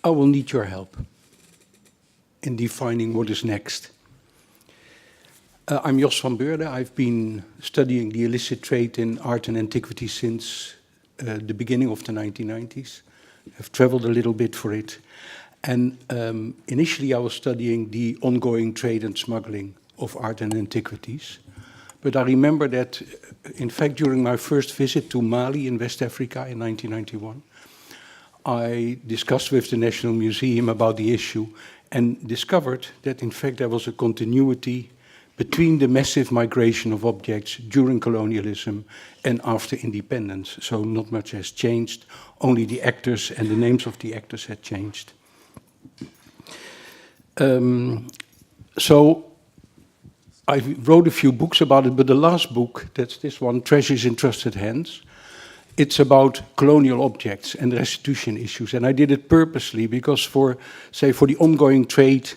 I will need your help in defining what is next. I'm Jos van Beurden. I've been studying the illicit trade in art and antiquity since the beginning of the 1990s. I've traveled a little bit for it. And initially I was studying the ongoing trade and smuggling of art and antiquities. But I remember that, in fact, during my first visit to Mali in West Africa in 1991, I discussed with the National Museum about the issue and discovered that, in fact, there was a continuity between the massive migration of objects during colonialism and after independence. So not much has changed, only the actors and the names of the actors had changed. So I wrote a few books about it, but the last book, that's this one, Treasures in Trusted Hands, it's about colonial objects and restitution issues. And I did it purposely because for the ongoing trade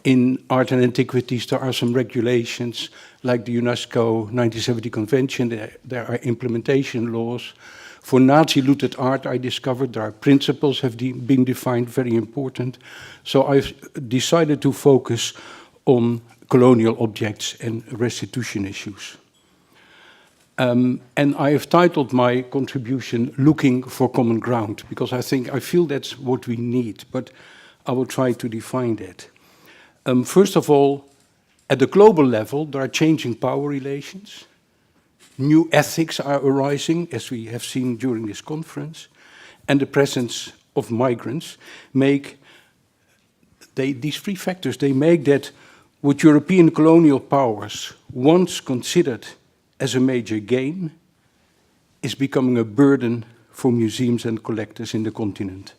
in art and antiquities, there are some regulations like the UNESCO 1970 Convention, there are implementation laws. For Nazi-looted art, I discovered there are principles have been defined, very important. So I've decided to focus on colonial objects and restitution issues. And I have titled my contribution, Looking for Common Ground, because I feel that's what we need, but I will try to define that. First of all, at the global level, there are changing power relations. New ethics are arising, as we have seen during this conference, and the presence of migrants these three factors, they make that what European colonial powers once considered as a major gain is becoming a burden for museums and collectors in the continent.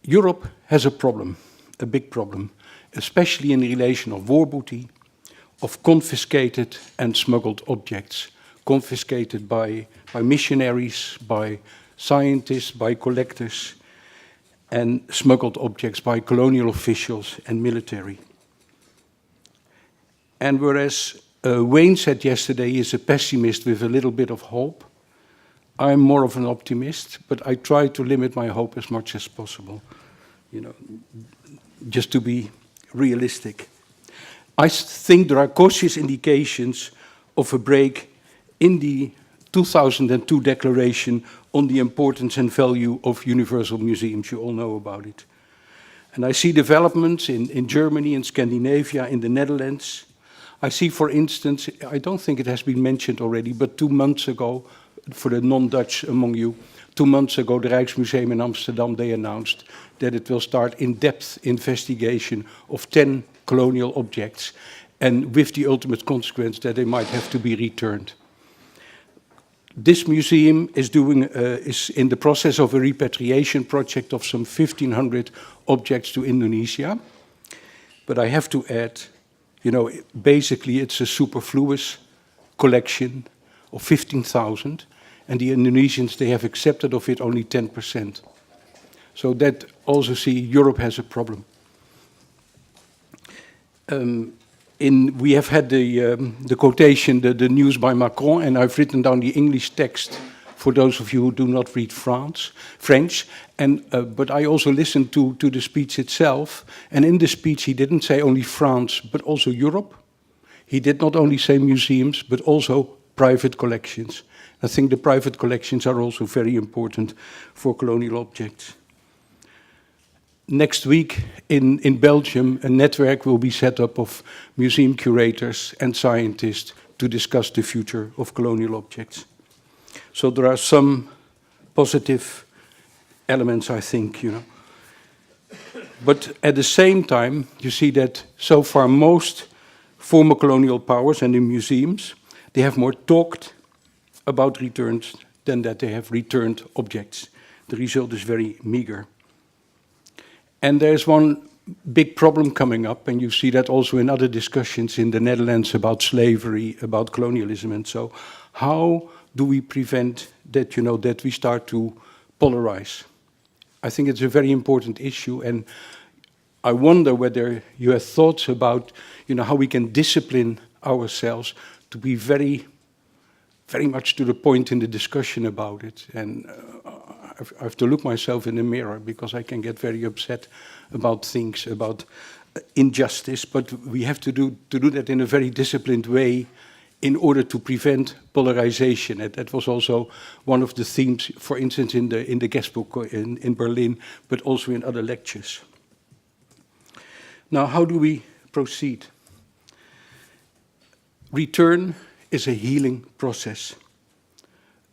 Europe has a problem, a big problem, especially in the relation of war booty, of confiscated and smuggled objects, confiscated by missionaries, by scientists, by collectors, and smuggled objects by colonial officials and military. And whereas Wayne said yesterday he is a pessimist with a little bit of hope, I'm more of an optimist, but I try to limit my hope as much as possible, just to be realistic. I think there are cautious indications of a break in the 2002 declaration on the importance and value of universal museums. You all know about it. And I see developments in Germany, in Scandinavia, in the Netherlands. I see, for instance, I don't think it has been mentioned already, but 2 months ago, for the non-Dutch among you, 2 months ago, the Rijksmuseum in Amsterdam, they announced that it will start in-depth investigation of 10 colonial objects, and with the ultimate consequence that they might have to be returned. This museum is in the process of a repatriation project of some 1,500 objects to Indonesia. But I have to add, basically it's a superfluous collection of 15,000, and the Indonesians, they have accepted of it only 10%. So that also Europe has a problem. We have had the quotation, the news by Macron, and I've written down the English text for those of you who do not read French. But I also listened to the speech itself, and in the speech he didn't say only France, but also Europe. He did not only say museums, but also private collections. I think the private collections are also very important for colonial objects. Next week in Belgium, a network will be set up of museum curators and scientists to discuss the future of colonial objects. So there are some positive elements, I think, But at the same time, you see that so far most former colonial powers and the museums, they have more talked about returns than that they have returned objects. The result is very meager. And there's one big problem coming up, and you see that also in other discussions in the Netherlands about slavery, about colonialism, and so. How do we prevent that, that we start to polarize? I think it's a very important issue, and I wonder whether you have thoughts about, how we can discipline ourselves to be very very much to the point in the discussion about it. And I have to look myself in the mirror because I can get very upset about things, about injustice, but we have to do that in a very disciplined way in order to prevent polarization. And that was also one of the themes, for instance, in the guest book in Berlin, but also in other lectures. Now, how do we proceed? Return is a healing process.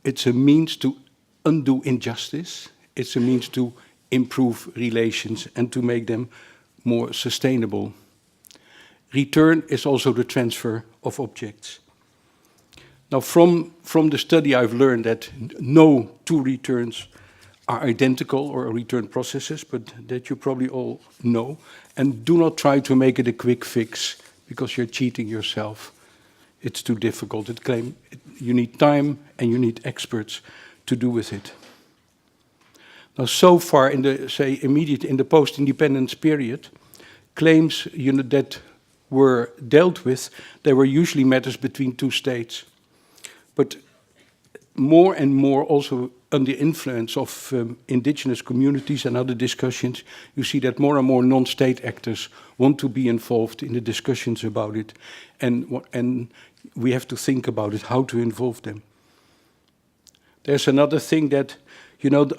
It's a means to undo injustice. It's a means to improve relations and to make them more sustainable. Return is also the transfer of objects. Now, from the study, I've learned that no two returns are identical or return processes, but that you probably all know. And do not try to make it a quick fix, because you're cheating yourself. It's too difficult. You need time and you need experts to do with it. Now, so far in the post-independence period, claims that were dealt with, they were usually matters between two states. But more and more, also under the influence of indigenous communities and other discussions, you see that more and more non-state actors want to be involved in the discussions about it. And we have to think about it, how to involve them. There's another thing that,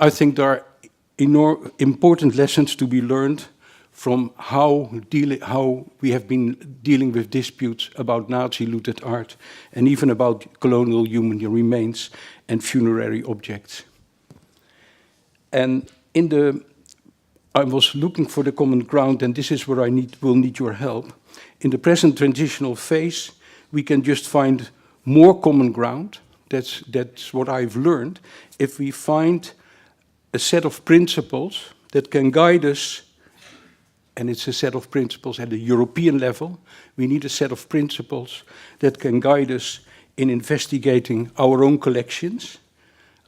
I think there are important lessons to be learned from how we have been dealing with disputes about Nazi-looted art and even about colonial human remains and funerary objects. And I was looking for the common ground, and this is where will need your help. In the present transitional phase, we can just find more common ground. That's what I've learned. If we find a set of principles that can guide us, and it's a set of principles at the European level, we need a set of principles that can guide us in investigating our own collections,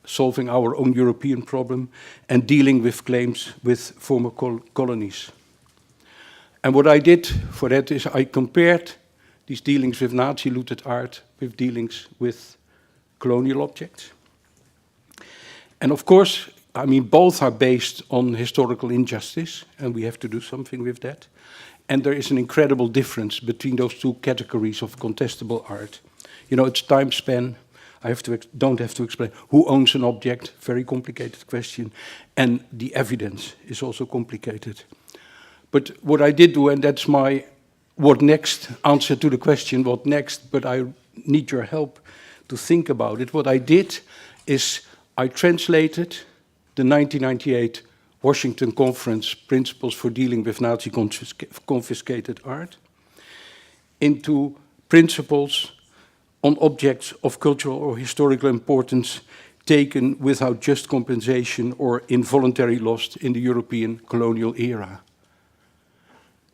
solving our own European problem, and dealing with claims with former colonies. And what I did for that is I compared these dealings with Nazi-looted art with dealings with colonial objects. And of course, both are based on historical injustice, and we have to do something with that. And there is an incredible difference between those two categories of contestable art. It's time span. Don't have to explain who owns an object, very complicated question, and the evidence is also complicated. But what I did do, and that's my what next answer to the question, what next, but I need your help to think about it. What I did is I translated the 1998 Washington Conference Principles for Dealing with Nazi Confiscated Art into principles on objects of cultural or historical importance taken without just compensation or involuntary loss in the European colonial era.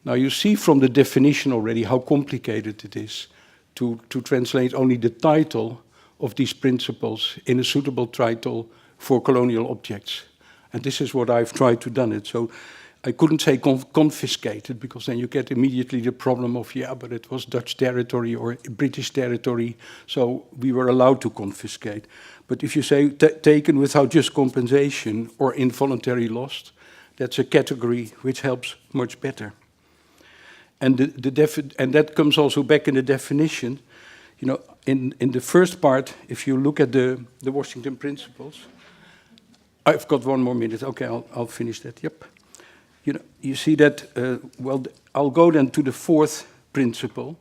Now you see from the definition already how complicated it is to translate only the title of these principles in a suitable title for colonial objects. And this is what I've tried to do it. So I couldn't say confiscated, because then you get immediately the problem of, yeah, but it was Dutch territory or British territory, so we were allowed to confiscate. But if you say taken without just compensation or involuntary loss, that's a category which helps much better. And and that comes also back in the definition. In the first part, if you look at the Washington Principles, I've got 1 more minute. Okay, I'll finish that. Yep. You see that, I'll go then to the 4th principle.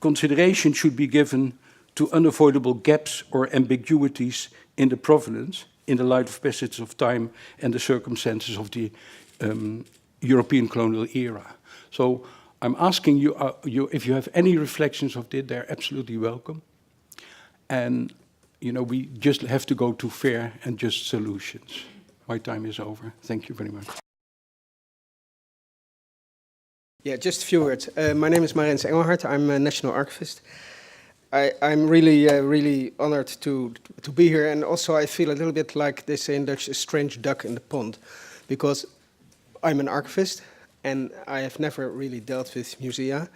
Consideration should be given to unavoidable gaps or ambiguities in the provenance in the light of passage of time and the circumstances of the European colonial era. So I'm asking you, if you have any reflections of it, they're absolutely welcome. And, we just have to go to fair and just solutions. My time is over. Thank you very much. Yeah, just a few words. My name is Marens Engelhardt. I'm a national archivist. I'm really honored to be here, and also I feel a little bit like they say in Dutch, a strange duck in the pond, because I'm an archivist and I have never really dealt with musea.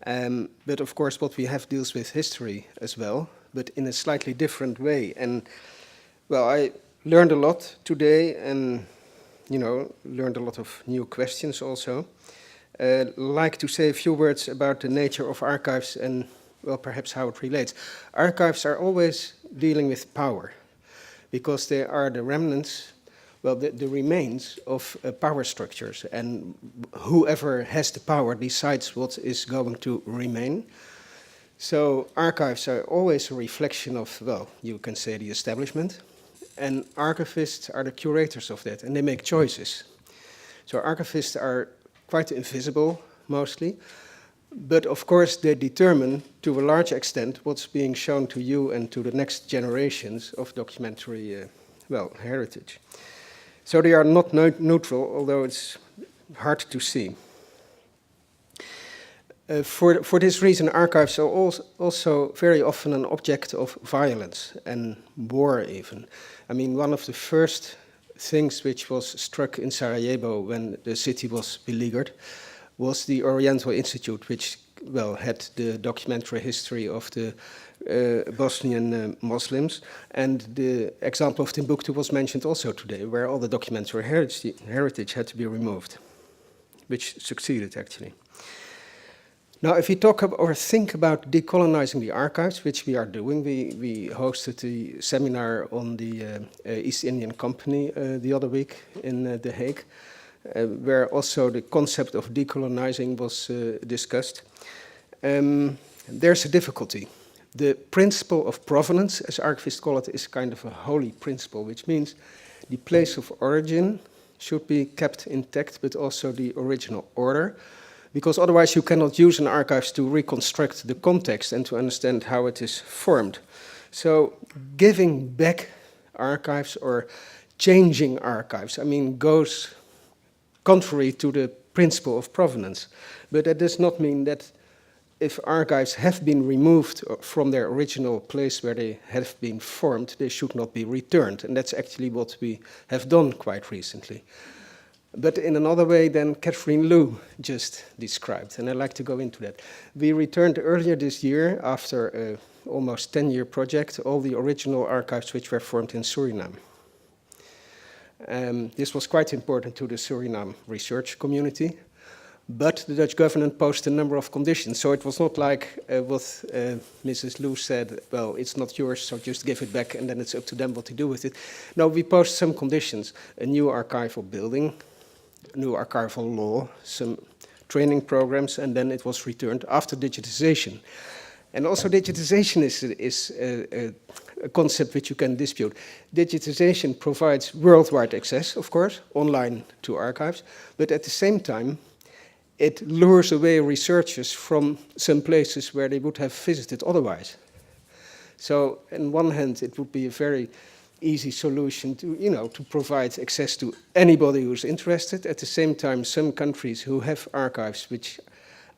But of course, what we have deals with history as well, but in a slightly different way. And well, I learned a lot today, and learned a lot of new questions also. Like to say a few words about the nature of archives and, well, perhaps how it relates. Archives are always dealing with power, because they are the remnants, well, the remains of power structures, and whoever has the power decides what is going to remain. So archives are always a reflection of, well, you can say the establishment, and archivists are the curators of that, and they make choices. So archivists are quite invisible, mostly, but of course they determine, to a large extent, what's being shown to you and to the next generations of documentary, heritage. So they are not neutral, although it's hard to see. For this reason, archives are also very often an object of violence and war even. I mean, one of the first things which was struck in Sarajevo when the city was beleaguered was the Oriental Institute, which, well, had the documentary history of the Bosnian Muslims. And the example of Timbuktu was mentioned also today, where all the documentary heritage had to be removed, which succeeded actually. Now, if we talk about, or think about decolonizing the archives, which we are doing, we hosted the seminar on the East Indian Company the other week in The Hague, where also the concept of decolonizing was discussed. There's a difficulty. The principle of provenance, as archivists call it, is kind of a holy principle, which means the place of origin should be kept intact, but also the original order, because otherwise you cannot use an archives to reconstruct the context and to understand how it is formed. So giving back archives or changing archives, I mean, goes contrary to the principle of provenance. But that does not mean that if archives have been removed from their original place where they have been formed, they should not be returned. And that's actually what we have done quite recently. But in another way than Catherine Liu just described, and I'd like to go into that. We returned earlier this year, after an almost 10-year project, all the original archives which were formed in Suriname. This was quite important to the Suriname research community, but the Dutch government posed a number of conditions. So it was not like what Mrs. Liu said, well, it's not yours, so just give it back and then it's up to them what to do with it. No, we posed some conditions: a new archival building, new archival law, some training programs, and then it was returned after digitization. And also digitization is a concept which you can dispute. Digitization provides worldwide access, of course, online to archives, but at the same time, it lures away researchers from some places where they would have visited otherwise. So on one hand, it would be a very easy solution to, to provide access to anybody who's interested. At the same time, some countries who have archives which,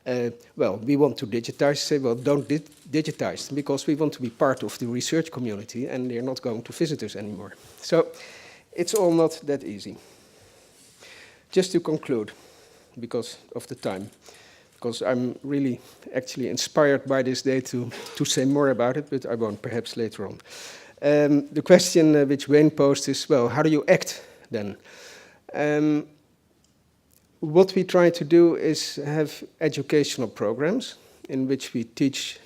we want to digitize, say, well, don't digitize them because we want to be part of the research community and they're not going to visit us anymore. So it's all not that easy. Just to conclude, because of the time, because I'm really actually inspired by this day to say more about it, but I won't, perhaps later on. The question which Wayne posed is, well, how do you act then? What we try to do is have educational programs in which we teach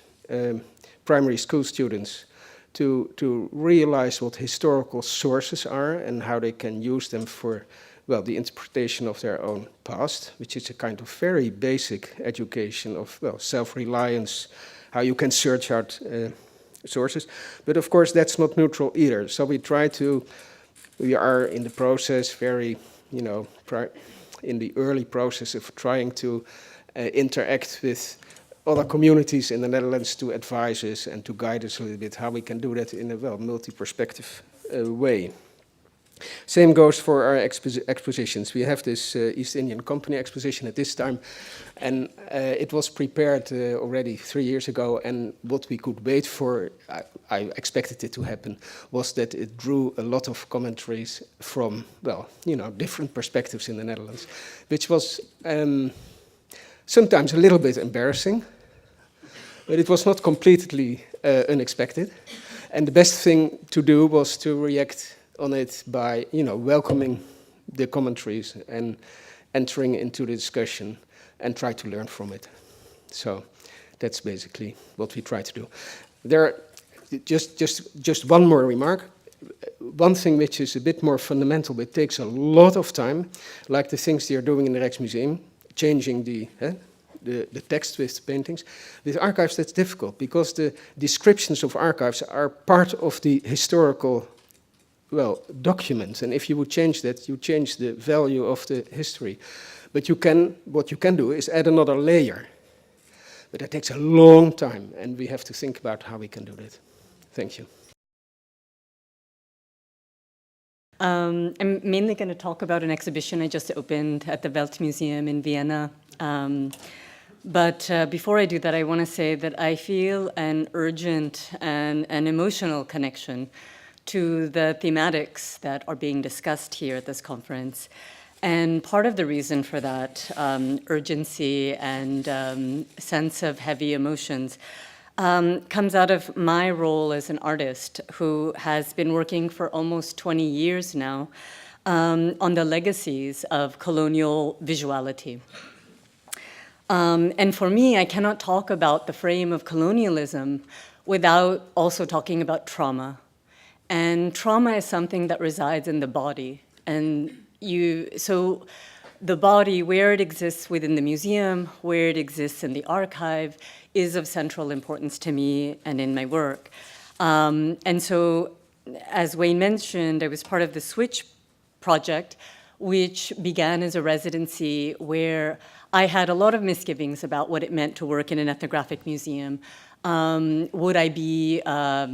primary school students to realize what historical sources are and how they can use them for, well, the interpretation of their own past, which is a kind of very basic education of, well, self-reliance, how you can search out sources. But of course, that's not neutral either. So we are in the process, very, in the early process of trying to interact with other communities in the Netherlands to advise us and to guide us a little bit how we can do that in a, well, multi-perspective way. Same goes for our expositions. We have this East Indian Company exposition at this time, and it was prepared already 3 years ago, and what we could wait for, I expected it to happen, was that it drew a lot of commentaries from, well, different perspectives in the Netherlands, which was sometimes a little bit embarrassing, But it was not completely unexpected. And the best thing to do was to react on it by, welcoming the commentaries and entering into the discussion and try to learn from it. So that's basically what we try to do. There are just one more remark. One thing which is a bit more fundamental, but takes a lot of time, like the things they are doing in the Rijksmuseum, changing the text with paintings. With archives, that's difficult, because the descriptions of archives are part of the historical, document. And if you would change that, you change the value of the history. But what you can do is add another layer. But that takes a long time, and we have to think about how we can do that. Thank you. I'm mainly going to talk about an exhibition I just opened at the Weltmuseum in Vienna. But before I do that, I want to say that I feel an urgent and an emotional connection to the thematics that are being discussed here at this conference. And part of the reason for that urgency and sense of heavy emotions comes out of my role as an artist who has been working for almost 20 years now on the legacies of colonial visuality. And for me, I cannot talk about the frame of colonialism without also talking about trauma. And trauma is something that resides in the body. And so the body, where it exists within the museum, where it exists in the archive, is of central importance to me and in my work. And so, as Wayne mentioned, I was part of the Switch project, which began as a residency where I had a lot of misgivings about what it meant to work in an ethnographic museum. Would I be a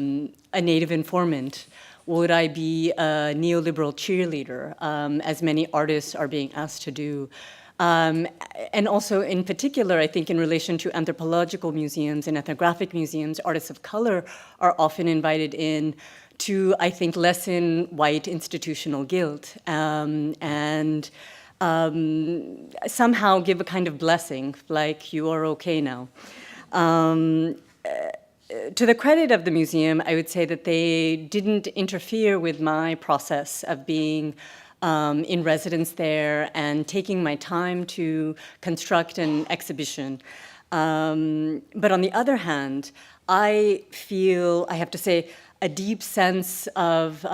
native informant? Would I be a neoliberal cheerleader, as many artists are being asked to do? And also, in particular, I think in relation to anthropological museums and ethnographic museums, artists of color are often invited in to, I think, lessen white institutional guilt and somehow give a kind of blessing, like you are okay now. To the credit of the museum, I would say that they didn't interfere with my process of being in residence there and taking my time to construct an exhibition. But on the other hand, I feel, I have to say, a deep sense of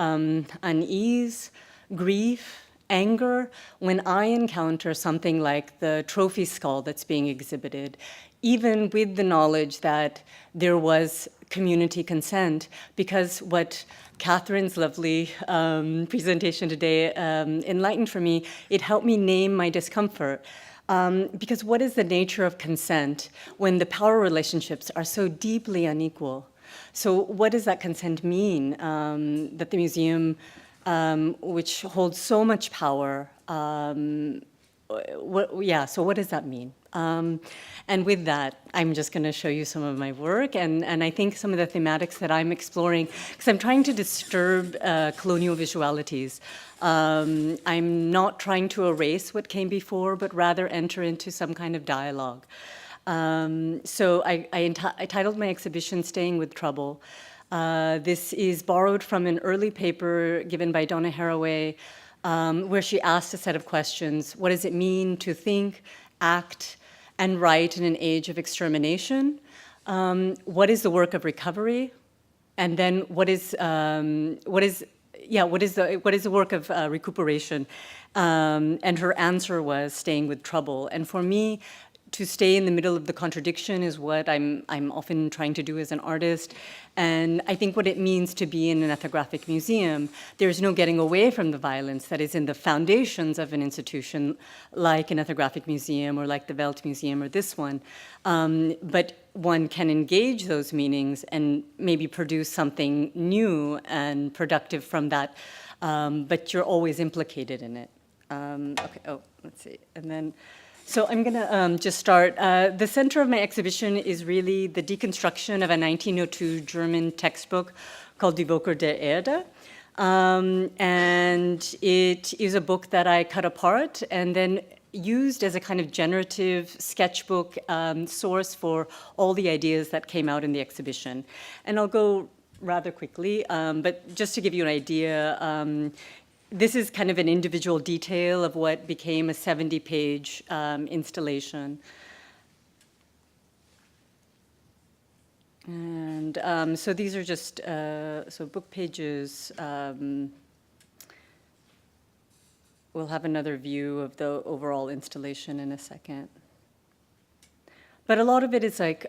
unease, grief, anger when I encounter something like the trophy skull that's being exhibited, even with the knowledge that there was community consent, because what Catherine's lovely presentation today enlightened for me, it helped me name my discomfort. Because what is the nature of consent when the power relationships are so deeply unequal? So what does that consent mean, that the museum, which holds so much power, so what does that mean? And with that, I'm just going to show you some of my work, and I think some of the thematics that I'm exploring, because I'm trying to disturb colonial visualities. I'm not trying to erase what came before, but rather enter into some kind of dialogue. So I titled my exhibition, Staying with Trouble. This is borrowed from an early paper given by Donna Haraway, where she asked a set of questions. What does it mean to think, act, and write in an age of extermination? What is the work of recovery? And then what is the work of recuperation? And her answer was staying with trouble. And for me, to stay in the middle of the contradiction is what I'm often trying to do as an artist. And I think what it means to be in an ethnographic museum, there's no getting away from the violence that is in the foundations of an institution like an ethnographic museum or like the Weltmuseum or this one. But one can engage those meanings and maybe produce something new and productive from that, but you're always implicated in it. Let's see, and then, so I'm going to just start. The center of my exhibition is really the deconstruction of a 1902 German textbook called Die Woker der Erde. And it is a book that I cut apart and then used as a kind of generative sketchbook source for all the ideas that came out in the exhibition. And I'll go rather quickly, but just to give you an idea, this is kind of an individual detail of what became a 70-page installation. And so these are just, so book pages. We'll have another view of the overall installation in a second. But a lot of it is like,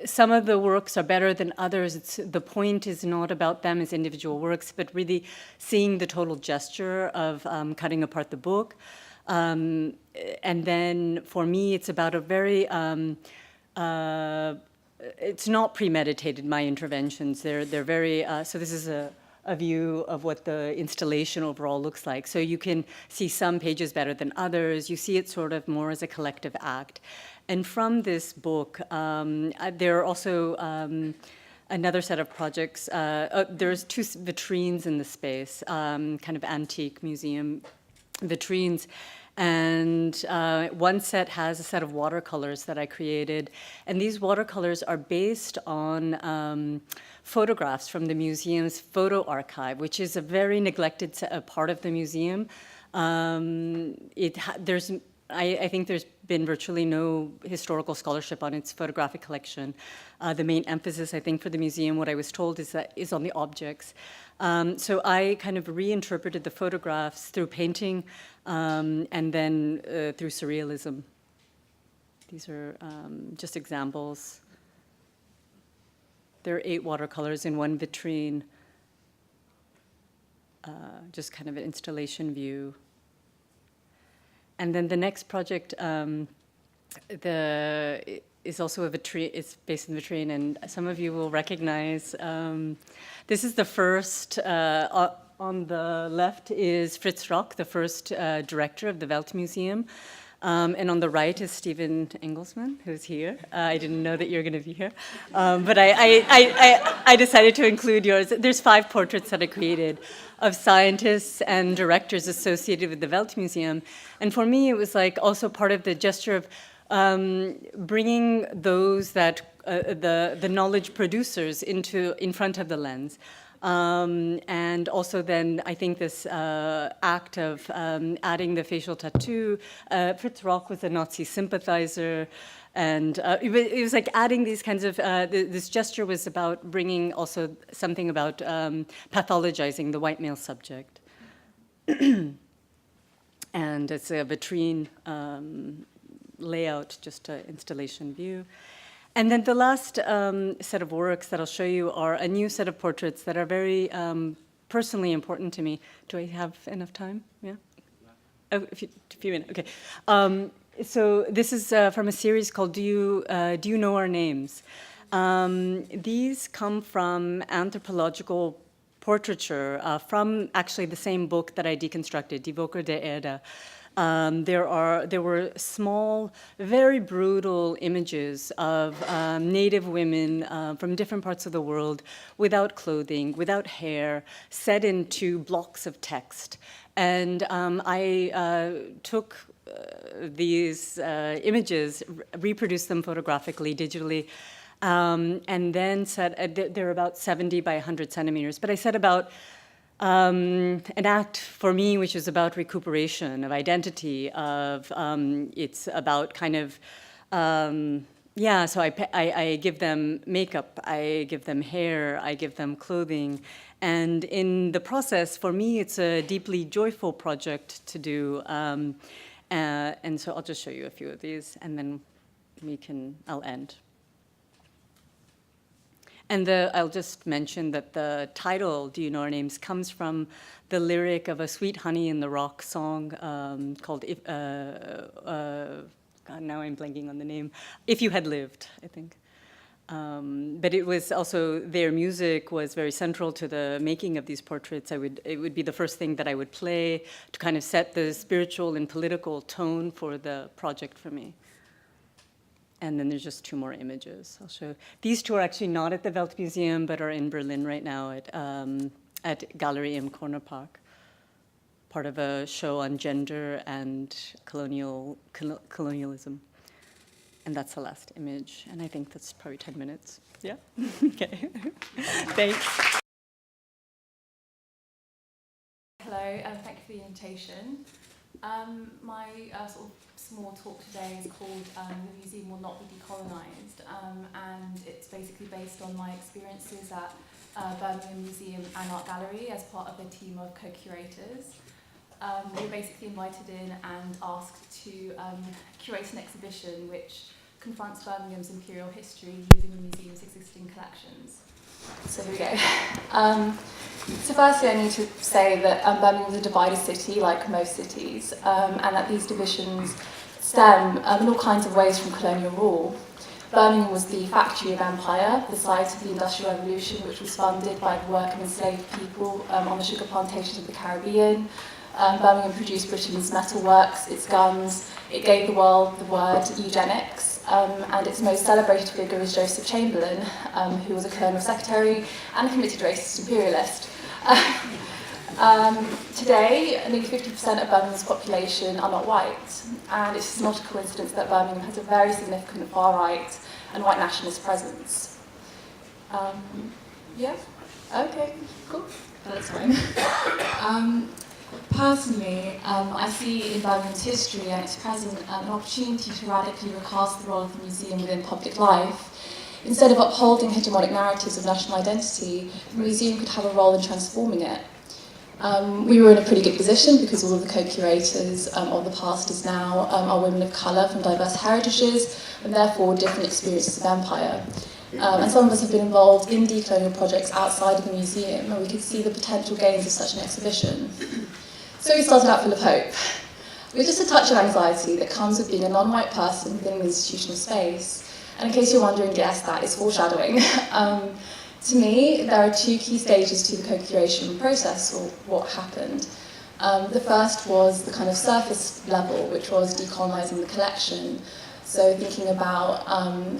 some of the works are better than others. The point is not about them as individual works, but really seeing the total gesture of cutting apart the book. And then for me, it's about a very, it's not premeditated, my interventions. They're very, so this is a view of what the installation overall looks like. So you can see some pages better than others. You see it sort of more as a collective act. And from this book, there are also another set of projects. There's 2 vitrines in the space, kind of antique museum vitrines. And one set has a set of watercolors that I created. And these watercolors are based on photographs from the museum's photo archive, which is a very neglected part of the museum. I think there's been virtually no historical scholarship on its photographic collection. The main emphasis, I think, for the museum, what I was told, is on the objects. So I kind of reinterpreted the photographs through painting and then through surrealism. These are just examples. There are 8 watercolors in one vitrine, just kind of an installation view. And then the next project is also a vitrine. It's based in the vitrine, and some of you will recognize. This is the first. On the left is Fritz Rock, the first director of the Weltmuseum. And on the right is Steven Engelsman, who's here. I didn't know that you were going to be here. But I decided to include yours. There's 5 portraits that I created of scientists and directors associated with the Weltmuseum. And for me, it was like also part of the gesture of bringing those that, the knowledge producers in front of the lens. And also then I think this act of adding the facial tattoo. Fritz Rock was a Nazi sympathizer, and it was like adding these kinds of, this gesture was about bringing also something about pathologizing the white male subject. And it's a vitrine layout, just an installation view. And then the last set of works that I'll show you are a new set of portraits that are very personally important to me. Do I have enough time? Yeah? Oh, a few minutes, okay. So this is from a series called Do You Know Our Names? These come from anthropological portraiture from actually the same book that I deconstructed, Die Woker der Erde. There were small, very brutal images of Native women from different parts of the world without clothing, without hair, set into blocks of text. And I took these images, reproduced them photographically, digitally, and then said, they're about 70 by 100 centimeters, but I said about an act for me, which is about recuperation of identity, it's about kind of, so I give them makeup, I give them hair, I give them clothing. And in the process, for me, it's a deeply joyful project to do. And so I'll just show you a few of these, and then I'll end. And I'll just mention that the title, Do You Know Our Names, comes from the lyric of a Sweet Honey in the Rock song called, God, now I'm blanking on the name, If You Had Lived, I think. But it was also, their music was very central to the making of these portraits. It would be the first thing that I would play to kind of set the spiritual and political tone for the project for me. And then there's just 2 more images I'll show. These 2 are actually not at the Weltmuseum, but are in Berlin right now at Galerie im Corner Park. part of a show on gender and colonialism. And that's the last image, and I think that's probably 10 minutes. Yeah? Okay. Thanks. Hello, thank you for the invitation. My sort of small talk today is called The Museum Will Not Be Decolonised, and it's basically based on my experiences at Birmingham Museum and Art Gallery as part of a team of co-curators. We were basically invited in and asked to curate an exhibition which confronts Birmingham's imperial history using the museum's existing collections. So here we go. So firstly, I need to say that Birmingham is a divided city, like most cities, and that these divisions stem in all kinds of ways from colonial rule. Birmingham was the factory of empire, the site of the Industrial Revolution, which was funded by the working enslaved people on the sugar plantations of the Caribbean. Birmingham produced Britain's metalworks, its guns. It gave the world the word eugenics, and its most celebrated figure is Joseph Chamberlain, who was a colonial secretary and a committed racist imperialist. Today, nearly 50% of Birmingham's population are not white, and it's just not a coincidence that Birmingham has a very significant far-right and white nationalist presence. Yeah? Okay, cool. That's fine. Personally, I see in Birmingham's history and its present an opportunity to radically recast the role of the museum within public life. Instead of upholding hegemonic narratives of national identity, the museum could have a role in transforming it. We were in a pretty good position because all of the co-curators of the past as now are women of colour from diverse heritages and therefore different experiences of empire. And some of us have been involved in decolonial projects outside of the museum, and we could see the potential gains of such an exhibition. So we started out full of hope, with just a touch of anxiety that comes with being a non-white person within an institutional space. And in case you're wondering, yes, that is foreshadowing. To me, there are two key stages to the co-curation process, or what happened. The first was the kind of surface level, which was decolonising the collection. So thinking about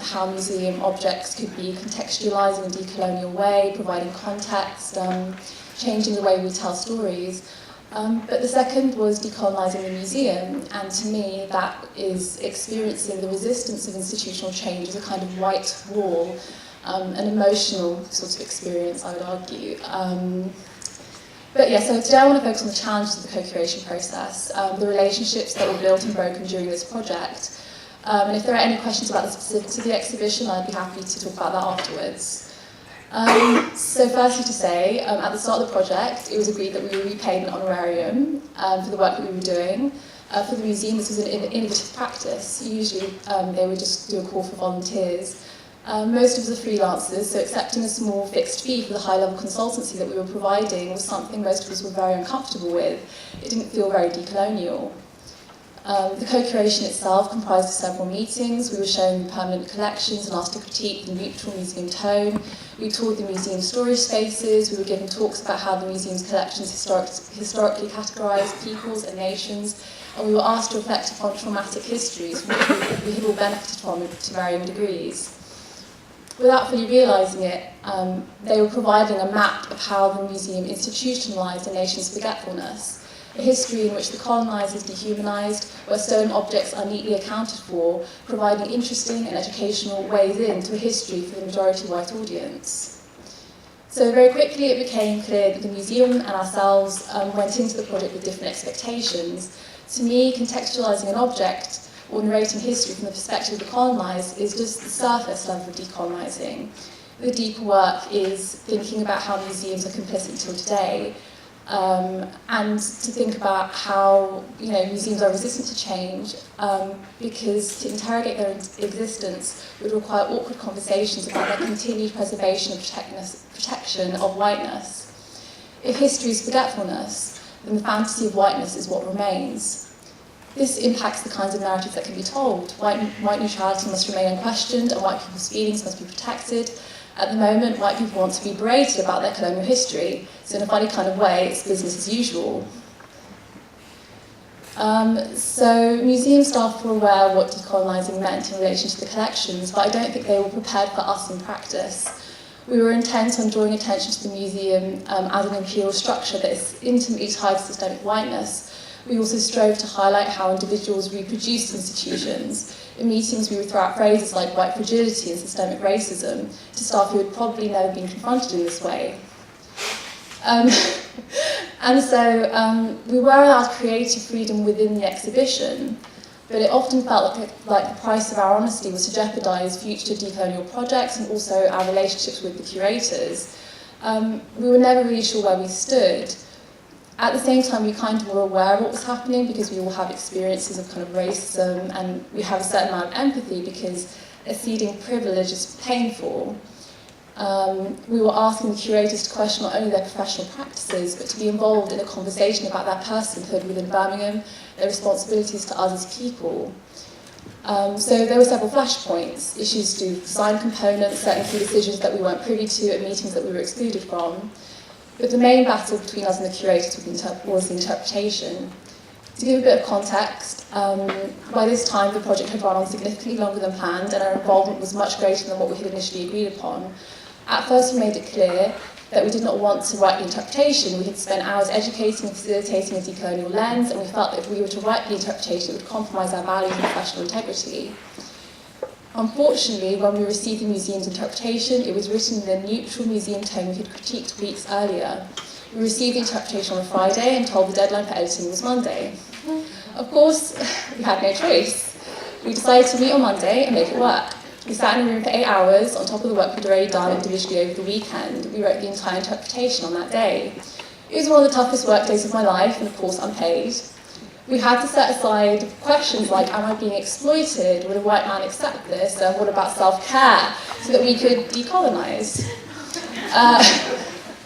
how museum objects could be contextualised in a decolonial way, providing context, changing the way we tell stories. But the second was decolonising the museum, and to me that is experiencing the resistance of institutional change as a kind of white wall, an emotional sort of experience, I would argue. But yeah, so today I want to focus on the challenges of the co-curation process, the relationships that were built and broken during this project. And if there are any questions about the specifics of the exhibition, I'd be happy to talk about that afterwards. So firstly to say, at the start of the project, it was agreed that we would be paid an honorarium for the work that we were doing. For the museum, this was an innovative practice. Usually, they would just do a call for volunteers. Most of us are freelancers, so accepting a small fixed fee for the high-level consultancy that we were providing was something most of us were very uncomfortable with. It didn't feel very decolonial. The co-curation itself comprised of several meetings. We were shown the permanent collections and asked to critique the neutral museum tone. We toured the museum storage spaces. We were given talks about how the museum's collections historically categorised peoples and nations. And we were asked to reflect upon traumatic histories from which we had all benefited from to varying degrees. Without fully realising it, they were providing a map of how the museum institutionalised a nation's forgetfulness. A history in which the colonised is dehumanised, where stolen objects are neatly accounted for, providing interesting and educational ways into a history for the majority white audience. So very quickly it became clear that the museum and ourselves went into the project with different expectations. To me, contextualising an object or narrating history from the perspective of the colonised is just the surface level of decolonising. The deeper work is thinking about how museums are complicit until today, and to think about how museums are resistant to change, because to interrogate their existence would require awkward conversations about their continued preservation and protection of whiteness. If history is forgetfulness, then the fantasy of whiteness is what remains. This impacts the kinds of narratives that can be told. White neutrality must remain unquestioned, and white people's feelings must be protected. At the moment, white people want to be berated about their colonial history, so in a funny kind of way, it's business as usual. So museum staff were aware of what decolonising meant in relation to the collections, but I don't think they were prepared for us in practice. We were intent on drawing attention to the museum as an imperial structure that is intimately tied to systemic whiteness. We also strove to highlight how individuals reproduced institutions. In meetings, we would throw out phrases like white fragility and systemic racism to staff who had probably never been confronted in this way. And so we were allowed creative freedom within the exhibition, but it often felt like the price of our honesty was to jeopardise future decolonial projects and also our relationships with the curators. We were never really sure where we stood. At the same time, we kind of were aware of what was happening because we all have experiences of kind of racism, and we have a certain amount of empathy because acceding privilege is painful. We were asking the curators to question not only their professional practices, but to be involved in a conversation about their personhood within Birmingham, their responsibilities to us as people. So there were several flashpoints, issues to do with design components, certain key decisions that we weren't privy to at meetings that we were excluded from. But the main battle between us and the curators was the interpretation. To give a bit of context, by this time the project had run on significantly longer than planned and our involvement was much greater than what we had initially agreed upon. At first we made it clear that we did not want to write the interpretation. We had spent hours educating and facilitating a decolonial lens, and we felt that if we were to write the interpretation, it would compromise our values and professional integrity. Unfortunately, when we received the museum's interpretation, it was written in the neutral museum tone we had critiqued weeks earlier. We received the interpretation on a Friday and told the deadline for editing was Monday. Of course, we had no choice. We decided to meet on Monday and make it work. We sat in a room for 8 hours on top of the work we'd already done individually over the weekend. We wrote the entire interpretation on that day. It was one of the toughest work days of my life, and of course unpaid. We had to set aside questions like, am I being exploited? Would a white man accept this? And what about self-care? So that we could decolonise.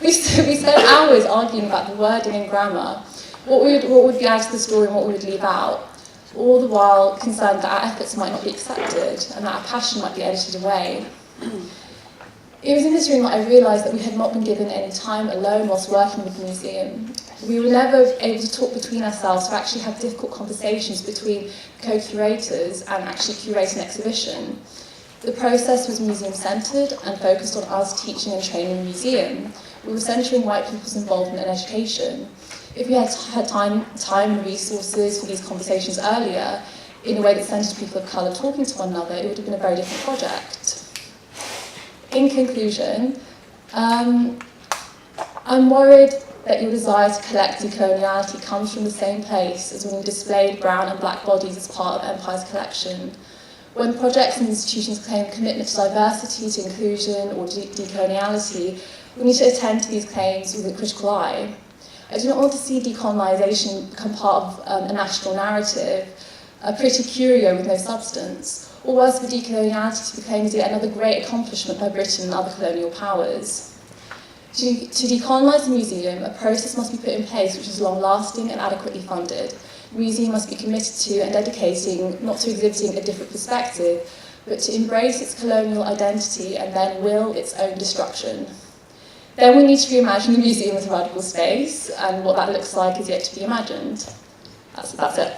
We spent hours arguing about the wording and grammar, what would be added to the story and what we would leave out, all the while concerned that our efforts might not be accepted and that our passion might be edited away. It was in this room that I realised that we had not been given any time alone whilst working with the museum. We were never able to talk between ourselves, to actually have difficult conversations between co-curators and actually curate an exhibition. The process was museum-centred and focused on us teaching and training the museum. We were centering white people's involvement in education. If we had time and resources for these conversations earlier, in a way that centred people of colour talking to one another, it would have been a very different project. In conclusion, I'm worried that your desire to collect decoloniality comes from the same place as when you displayed brown and black bodies as part of Empire's collection. When projects and institutions claim commitment to diversity, to inclusion, or decoloniality, we need to attend to these claims with a critical eye. I do not want to see decolonisation become part of a national narrative, a pretty curio with no substance, or worse for decoloniality to be claimed as yet another great accomplishment by Britain and other colonial powers. To decolonise the museum, a process must be put in place which is long-lasting and adequately funded. The museum must be committed to and dedicating not to exhibiting a different perspective, but to embrace its colonial identity and then will its own destruction. Then we need to reimagine the museum as a radical space, and what that looks like is yet to be imagined. That's it.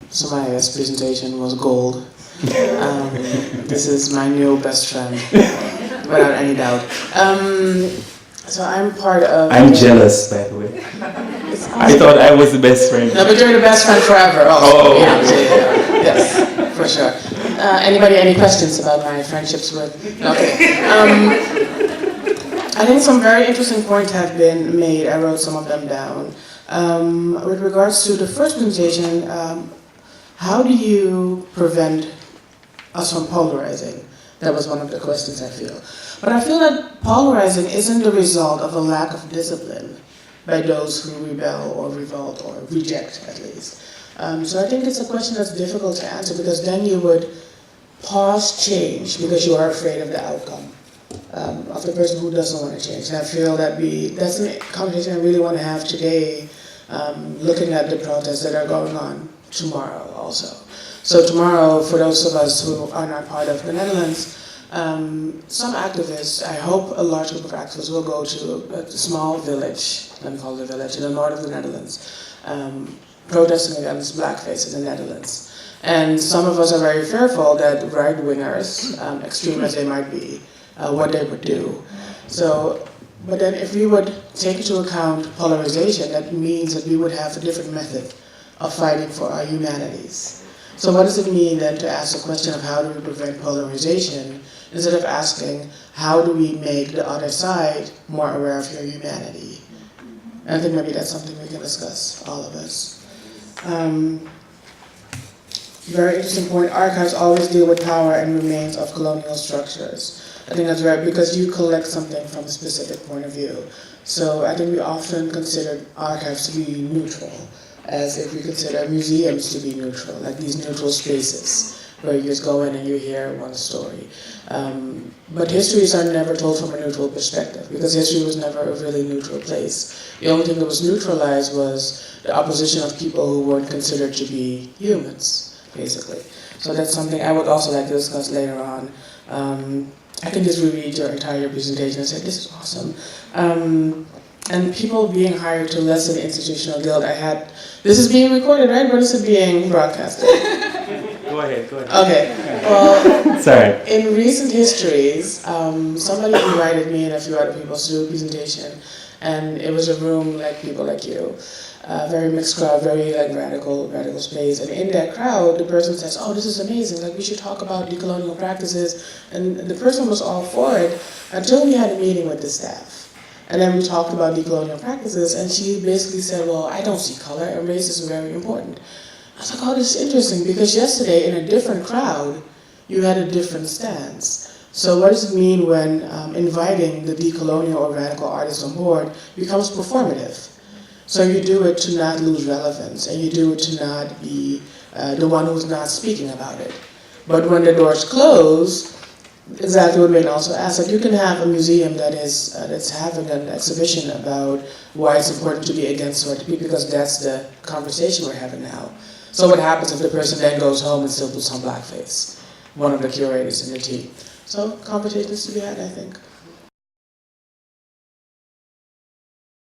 So my presentation was gold. This is my new best friend, without any doubt. So I'm part of... I'm jealous, by the way. I thought I was the best friend. No, but you're the best friend forever also. Oh. Yeah, yes, for sure. Anybody, any questions about my friendships with... Okay. I think some very interesting points have been made. I wrote some of them down. With regards to the first presentation, how do you prevent us from polarizing? That was one of the questions, I feel. But I feel that polarizing isn't the result of a lack of discipline by those who rebel or revolt or reject, at least. So I think it's a question that's difficult to answer, because then you would pause change because you are afraid of the outcome of the person who doesn't want to change. And I feel that that's a conversation I really want to have today, looking at the protests that are going on tomorrow also. So tomorrow, for those of us who are not part of the Netherlands, some activists, I hope a large group of activists will go to a small village, let me call it a village, in the north of the Netherlands, protesting against blackface in the Netherlands. And some of us are very fearful that right-wingers, extreme as they might be, what they would do. So, but then if we would take into account polarization, that means that we would have a different method of fighting for our humanities. So what does it mean then to ask the question of how do we prevent polarization, instead of asking how do we make the other side more aware of your humanity? And I think maybe that's something we can discuss, all of us. Very interesting point, archives always deal with power and remains of colonial structures. I think that's right, because you collect something from a specific point of view. So I think we often consider archives to be neutral, as if we consider museums to be neutral, like these neutral spaces where you just go in and you hear one story. But histories are never told from a neutral perspective, because history was never a really neutral place. The only thing that was neutralized was the opposition of people who weren't considered to be humans, basically. So that's something I would also like to discuss later on. I can just reread your entire presentation and say, this is awesome. And people being hired to lessen the institutional guilt. This is being recorded, right? Or is it being broadcasted? Go ahead. Okay, well, Sorry. in recent histories, somebody invited me and a few other people to do a presentation, and it was a room like people like you, very mixed crowd, very like radical space, and in that crowd, the person says, oh, this is amazing, like we should talk about decolonial practices, and the person was all for it until we had a meeting with the staff. And then we talked about decolonial practices, and she basically said, well, I don't see color, and race is very important. I was like, oh, this is interesting, because yesterday in a different crowd, you had a different stance. So what does it mean when inviting the decolonial or radical artists on board becomes performative? So you do it to not lose relevance, and you do it to not be the one who's not speaking about it. But when the doors close, exactly what Wayne also asked, that you can have a museum that's having an exhibition about why it's important to be against white people, because that's the conversation we're having now. So what happens if the person then goes home and still puts on blackface? One of the curators in the team. So conversations to be had, I think.